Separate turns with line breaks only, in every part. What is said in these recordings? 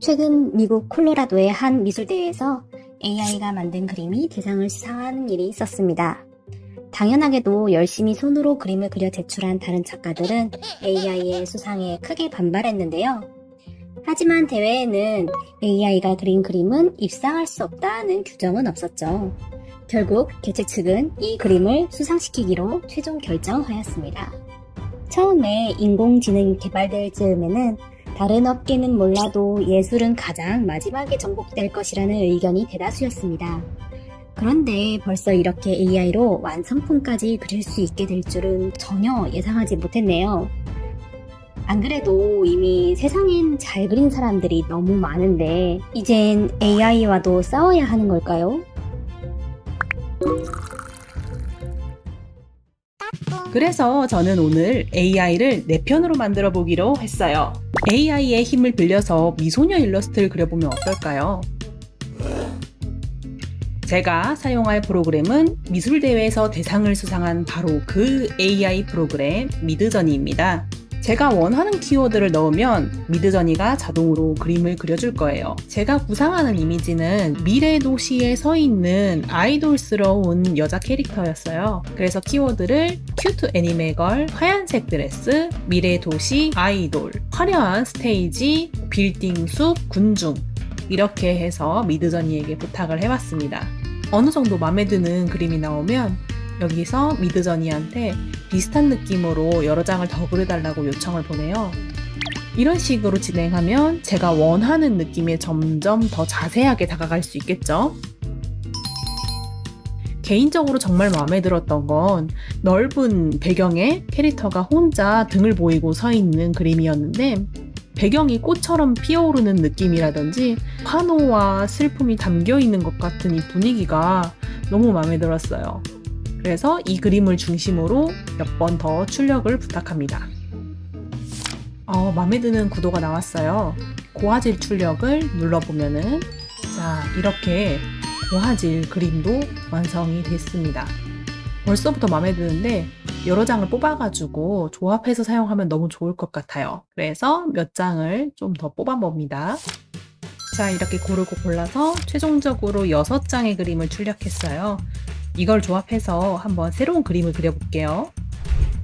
최근 미국 콜로라도의 한 미술대회에서 AI가 만든 그림이 대상을 수상하는 일이 있었습니다. 당연하게도 열심히 손으로 그림을 그려 제출한 다른 작가들은 AI의 수상에 크게 반발했는데요. 하지만 대회에는 AI가 그린 그림은 입상할 수 없다는 규정은 없었죠. 결국 개최 측은 이 그림을 수상시키기로 최종 결정하였습니다. 처음에 인공지능이 개발될 즈음에는 다른 업계는 몰라도 예술은 가장 마지막에 정복될 것이라는 의견이 대다수였습니다. 그런데 벌써 이렇게 AI로 완성품까지 그릴 수 있게 될 줄은 전혀 예상하지 못했네요. 안 그래도 이미 세상엔 잘 그린 사람들이 너무 많은데 이젠 AI와도 싸워야 하는 걸까요?
그래서 저는 오늘 AI를 내 편으로 만들어 보기로 했어요. AI의 힘을 빌려서 미소녀 일러스트를 그려보면 어떨까요? 제가 사용할 프로그램은 미술대회에서 대상을 수상한 바로 그 AI 프로그램 미드저니입니다. 제가 원하는 키워드를 넣으면 미드저니가 자동으로 그림을 그려줄 거예요. 제가 구상하는 이미지는 미래 도시에 서 있는 아이돌스러운 여자 캐릭터였어요. 그래서 키워드를 큐트 애니메걸, 하얀색 드레스, 미래 도시, 아이돌, 화려한 스테이지, 빌딩 숲, 군중 이렇게 해서 미드저니에게 부탁을 해봤습니다. 어느 정도 마음에 드는 그림이 나오면 여기서 미드저니한테 비슷한 느낌으로 여러 장을 더 그려달라고 요청을 보내요. 이런 식으로 진행하면 제가 원하는 느낌에 점점 더 자세하게 다가갈 수 있겠죠? 개인적으로 정말 마음에 들었던 건 넓은 배경에 캐릭터가 혼자 등을 보이고 서 있는 그림이었는데 배경이 꽃처럼 피어오르는 느낌이라든지 환호와 슬픔이 담겨있는 것 같은 이 분위기가 너무 마음에 들었어요. 그래서 이 그림을 중심으로 몇 번 더 출력을 부탁합니다. 마음에 드는 구도가 나왔어요. 고화질 출력을 눌러보면은 자, 이렇게 고화질 그림도 완성이 됐습니다. 벌써부터 마음에 드는데 여러 장을 뽑아가지고 조합해서 사용하면 너무 좋을 것 같아요. 그래서 몇 장을 좀 더 뽑아봅니다. 자, 이렇게 고르고 골라서 최종적으로 6장의 그림을 출력했어요. 이걸 조합해서 한번 새로운 그림을 그려볼게요.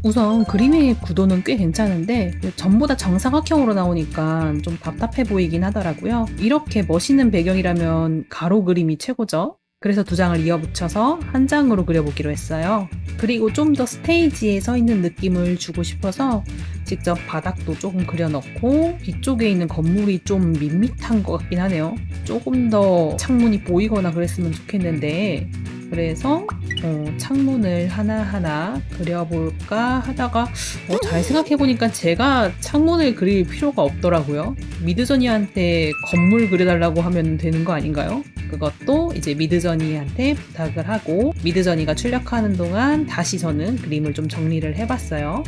우선 그림의 구도는 꽤 괜찮은데 전부 다 정사각형으로 나오니까 좀 답답해 보이긴 하더라고요. 이렇게 멋있는 배경이라면 가로 그림이 최고죠. 그래서 2장을 이어붙여서 한 장으로 그려보기로 했어요. 그리고 좀 더 스테이지에 서 있는 느낌을 주고 싶어서 직접 바닥도 조금 그려넣고 뒤쪽에 있는 건물이 좀 밋밋한 것 같긴 하네요. 조금 더 창문이 보이거나 그랬으면 좋겠는데 그래서 창문을 하나하나 그려볼까 하다가 잘 생각해보니까 제가 창문을 그릴 필요가 없더라고요. 미드저니한테 건물 그려달라고 하면 되는 거 아닌가요? 그것도 이제 미드저니한테 부탁을 하고 미드저니가 출력하는 동안 다시 저는 그림을 좀 정리를 해봤어요.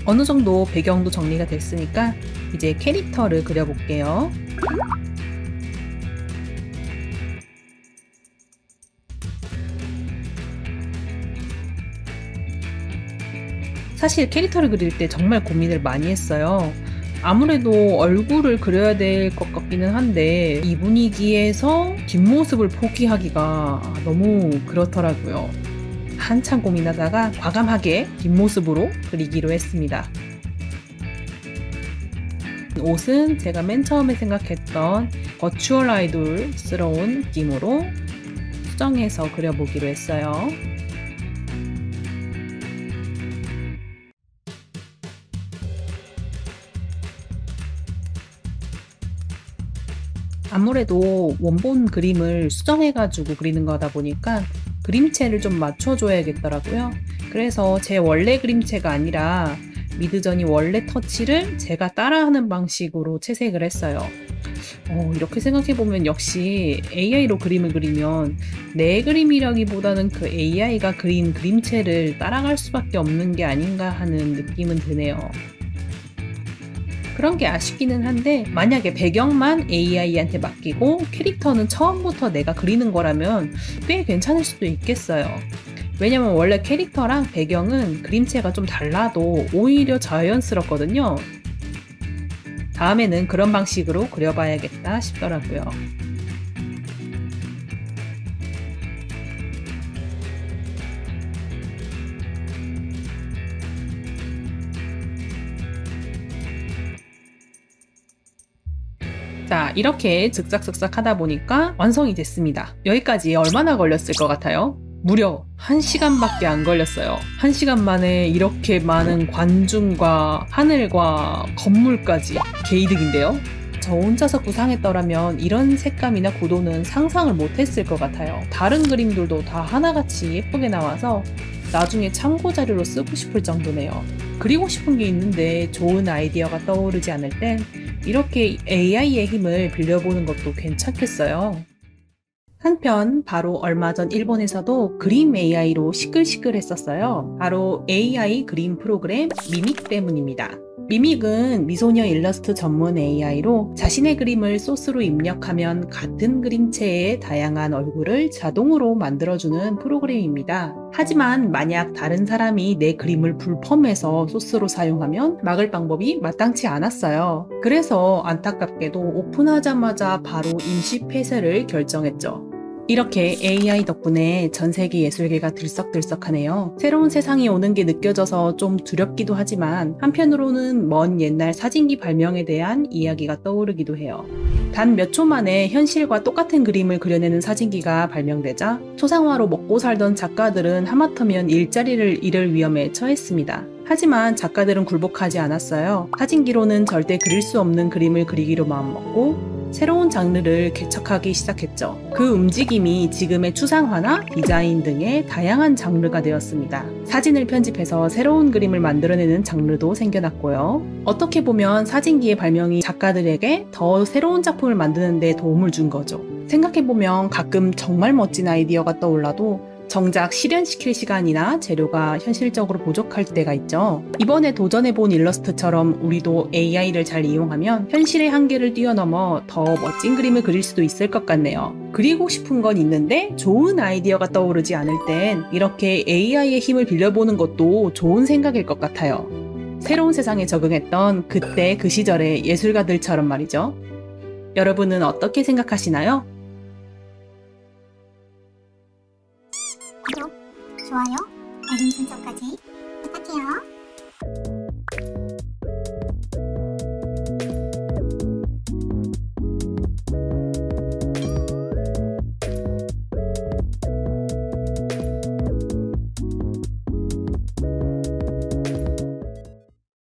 어느 정도 배경도 정리가 됐으니까 이제 캐릭터를 그려볼게요. 사실 캐릭터를 그릴 때 정말 고민을 많이 했어요. 아무래도 얼굴을 그려야 될 것 같기는 한데 이 분위기에서 뒷모습을 포기하기가 너무 그렇더라고요. 한참 고민하다가 과감하게 뒷모습으로 그리기로 했습니다. 옷은 제가 맨 처음에 생각했던 버추얼 아이돌스러운 느낌으로 수정해서 그려보기로 했어요. 아무래도 원본 그림을 수정해가지고 그리는 거다 보니까 그림체를 좀 맞춰줘야겠더라고요. 그래서 제 원래 그림체가 아니라 미드저니 원래 터치를 제가 따라하는 방식으로 채색을 했어요. 이렇게 생각해보면 역시 AI로 그림을 그리면 내 그림이라기보다는 그 AI가 그린 그림체를 따라갈 수밖에 없는 게 아닌가 하는 느낌은 드네요. 그런 게 아쉽기는 한데 만약에 배경만 AI한테 맡기고 캐릭터는 처음부터 내가 그리는 거라면 꽤 괜찮을 수도 있겠어요. 왜냐면 원래 캐릭터랑 배경은 그림체가 좀 달라도 오히려 자연스럽거든요. 다음에는 그런 방식으로 그려봐야겠다 싶더라고요. 자, 이렇게 슥싹슥싹 하다 보니까 완성이 됐습니다. 여기까지 얼마나 걸렸을 것 같아요? 무려 1시간밖에 안 걸렸어요. 1시간 만에 이렇게 많은 관중과 하늘과 건물까지 개이득인데요. 저 혼자서 구상했더라면 이런 색감이나 구도는 상상을 못했을 것 같아요. 다른 그림들도 다 하나같이 예쁘게 나와서 나중에 참고 자료로 쓰고 싶을 정도네요. 그리고 싶은 게 있는데 좋은 아이디어가 떠오르지 않을 땐 이렇게 AI의 힘을 빌려보는 것도 괜찮겠어요. 한편 바로 얼마 전 일본에서도 그림 AI로 시끌시끌했었어요. 바로 AI 그림 프로그램 미믹 때문입니다. 미믹은 미소녀 일러스트 전문 AI로 자신의 그림을 소스로 입력하면 같은 그림체의 다양한 얼굴을 자동으로 만들어주는 프로그램입니다. 하지만 만약 다른 사람이 내 그림을 불펌해서 소스로 사용하면 막을 방법이 마땅치 않았어요. 그래서 안타깝게도 오픈하자마자 바로 임시 폐쇄를 결정했죠. 이렇게 AI 덕분에 전 세계 예술계가 들썩들썩하네요. 새로운 세상이 오는 게 느껴져서 좀 두렵기도 하지만 한편으로는 먼 옛날 사진기 발명에 대한 이야기가 떠오르기도 해요. 단 몇 초 만에 현실과 똑같은 그림을 그려내는 사진기가 발명되자 초상화로 먹고 살던 작가들은 하마터면 일자리를 잃을 위험에 처했습니다. 하지만 작가들은 굴복하지 않았어요. 사진기로는 절대 그릴 수 없는 그림을 그리기로 마음먹고 새로운 장르를 개척하기 시작했죠. 그 움직임이 지금의 추상화나 디자인 등의 다양한 장르가 되었습니다. 사진을 편집해서 새로운 그림을 만들어내는 장르도 생겨났고요. 어떻게 보면 사진기의 발명이 작가들에게 더 새로운 작품을 만드는 데 도움을 준 거죠. 생각해보면 가끔 정말 멋진 아이디어가 떠올라도 정작 실현시킬 시간이나 재료가 현실적으로 부족할 때가 있죠. 이번에 도전해본 일러스트처럼 우리도 AI를 잘 이용하면 현실의 한계를 뛰어넘어 더 멋진 그림을 그릴 수도 있을 것 같네요. 그리고 싶은 건 있는데 좋은 아이디어가 떠오르지 않을 땐 이렇게 AI의 힘을 빌려보는 것도 좋은 생각일 것 같아요. 새로운 세상에 적응했던 그때 그 시절의 예술가들처럼 말이죠. 여러분은 어떻게 생각하시나요?
구독, 좋아요, 알림 설정까지